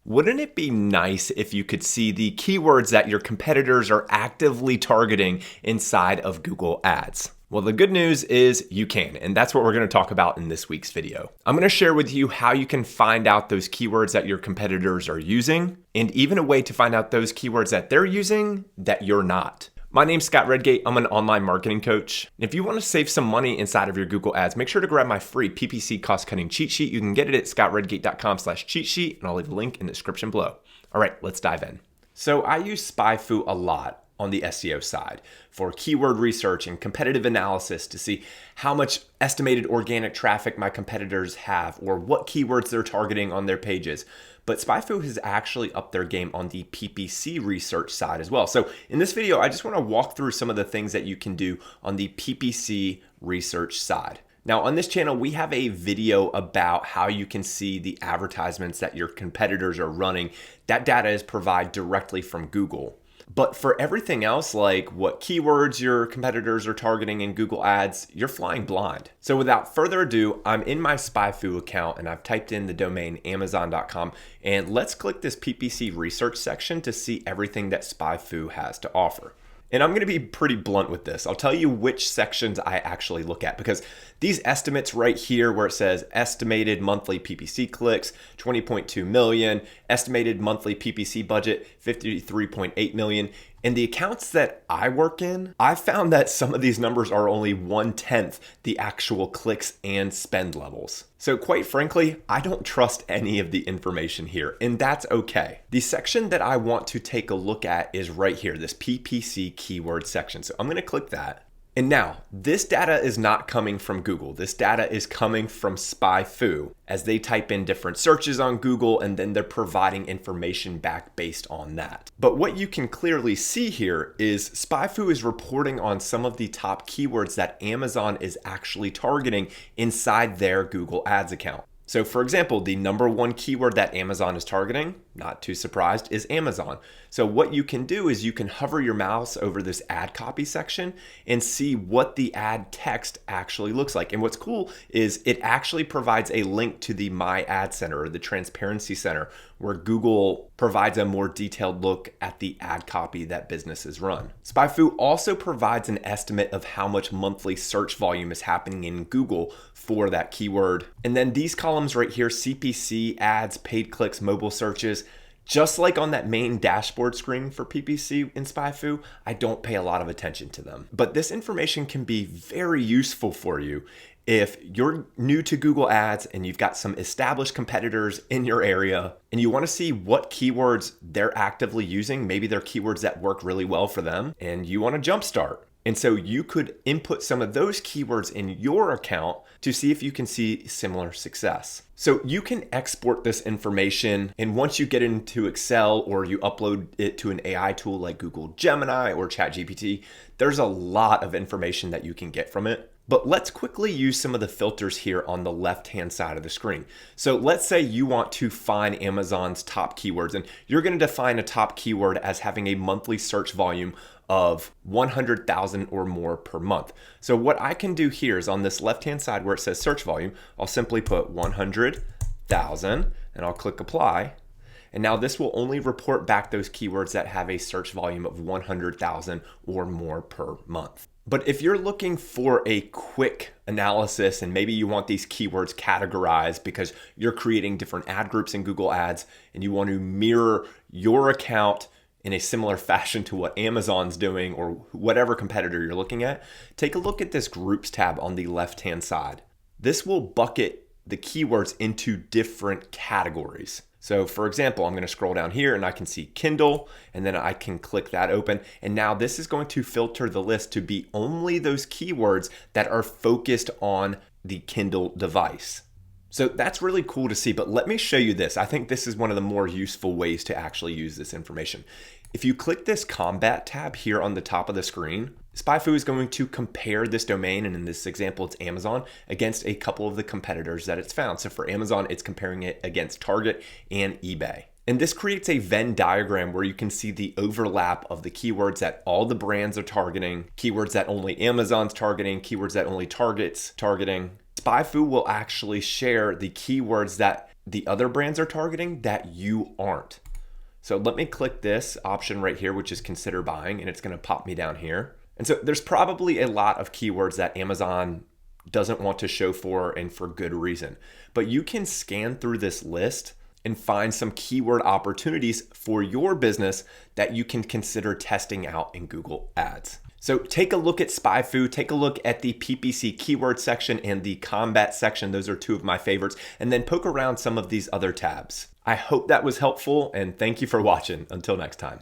Wouldn't it be nice if you could see the keywords that your competitors are actively targeting inside of Google Ads? Well, the good news is you can, and that's what we're going to talk about in this week's video. I'm going to share with you how you can find out those keywords that your competitors are using, and even a way to find out those keywords that they're using that you're not. My name's Scott Redgate. I'm an online marketing coach. If you want to save some money inside of your Google Ads, make sure to grab my free PPC cost cutting cheat sheet. You can get it at scottredgate.com/cheat sheet, and I'll leave a link in the description below. All right, let's dive in. So I use SpyFu a lot on the SEO side for keyword research and competitive analysis to see how much estimated organic traffic my competitors have or what keywords they're targeting on their pages. But SpyFu has actually upped their game on the PPC research side as well. So in this video, I just want to walk through some of the things that you can do on the PPC research side. Now on this channel, we have a video about how you can see the advertisements that your competitors are running. That data is provided directly from Google. But for everything else, like what keywords your competitors are targeting in Google Ads, you're flying blind. So without further ado, I'm in my SpyFu account and I've typed in the domain amazon.com, and let's click this PPC research section to see everything that SpyFu has to offer. And I'm going to be pretty blunt with this. I'll tell you which sections I actually look at, because these estimates right here where it says estimated monthly PPC clicks, 20.2 million, estimated monthly PPC budget, 53.8 million. In the accounts that I work in, I found that some of these numbers are only 1/10 the actual clicks and spend levels. So quite frankly, I don't trust any of the information here, and that's okay. The section that I want to take a look at is right here, this PPC keyword section. So I'm going to click that. And now, this data is not coming from Google. This data is coming from SpyFu as they type in different searches on Google, and then they're providing information back based on that. But what you can clearly see here is SpyFu is reporting on some of the top keywords that Amazon is actually targeting inside their Google Ads account. So for example, the number one keyword that Amazon is targeting, not too surprised, is Amazon. So what you can do is you can hover your mouse over this ad copy section and see what the ad text actually looks like. And what's cool is it actually provides a link to the My Ad Center or the Transparency Center, where Google provides a more detailed look at the ad copy that businesses run. SpyFu also provides an estimate of how much monthly search volume is happening in Google for that keyword. And then these columns right here, CPC, ads, paid clicks, mobile searches, just like on that main dashboard screen for PPC in SpyFu, I don't pay a lot of attention to them. But this information can be very useful for you if you're new to Google Ads and you've got some established competitors in your area and you want to see what keywords they're actively using. Maybe they're keywords that work really well for them and you want to jumpstart. And so you could input some of those keywords in your account to see if you can see similar success. So you can export this information, and once you get into Excel or you upload it to an AI tool like Google Gemini or ChatGPT, there's a lot of information that you can get from it. But let's quickly use some of the filters here on the left-hand side of the screen. So let's say you want to find Amazon's top keywords, and you're going to define a top keyword as having a monthly search volume of 100,000 or more per month. So what I can do here is on this left-hand side where it says search volume, I'll simply put 100,000 and I'll click apply. And now this will only report back those keywords that have a search volume of 100,000 or more per month. But if you're looking for a quick analysis and maybe you want these keywords categorized because you're creating different ad groups in Google Ads and you want to mirror your account in a similar fashion to what Amazon's doing or whatever competitor you're looking at, take a look at this groups tab on the left-hand side. This will bucket the keywords into different categories. So for example, I'm going to scroll down here and I can see Kindle, and then I can click that open. And now this is going to filter the list to be only those keywords that are focused on the Kindle device. So that's really cool to see, but let me show you this. I think this is one of the more useful ways to actually use this information. If you click this combat tab here on the top of the screen, SpyFu is going to compare this domain, and in this example, it's Amazon, against a couple of the competitors that it's found. So for Amazon, it's comparing it against Target and eBay. And this creates a Venn diagram where you can see the overlap of the keywords that all the brands are targeting, keywords that only Amazon's targeting, keywords that only Target's targeting. SpyFu will actually share the keywords that the other brands are targeting that you aren't. So let me click this option right here, which is consider buying, and it's going to pop me down here. And so there's probably a lot of keywords that Amazon doesn't want to show for, and for good reason. But you can scan through this list and find some keyword opportunities for your business that you can consider testing out in Google Ads. So take a look at SpyFu, take a look at the PPC keyword section and the combat section. Those are two of my favorites. And then poke around some of these other tabs. I hope that was helpful, and thank you for watching. Until next time.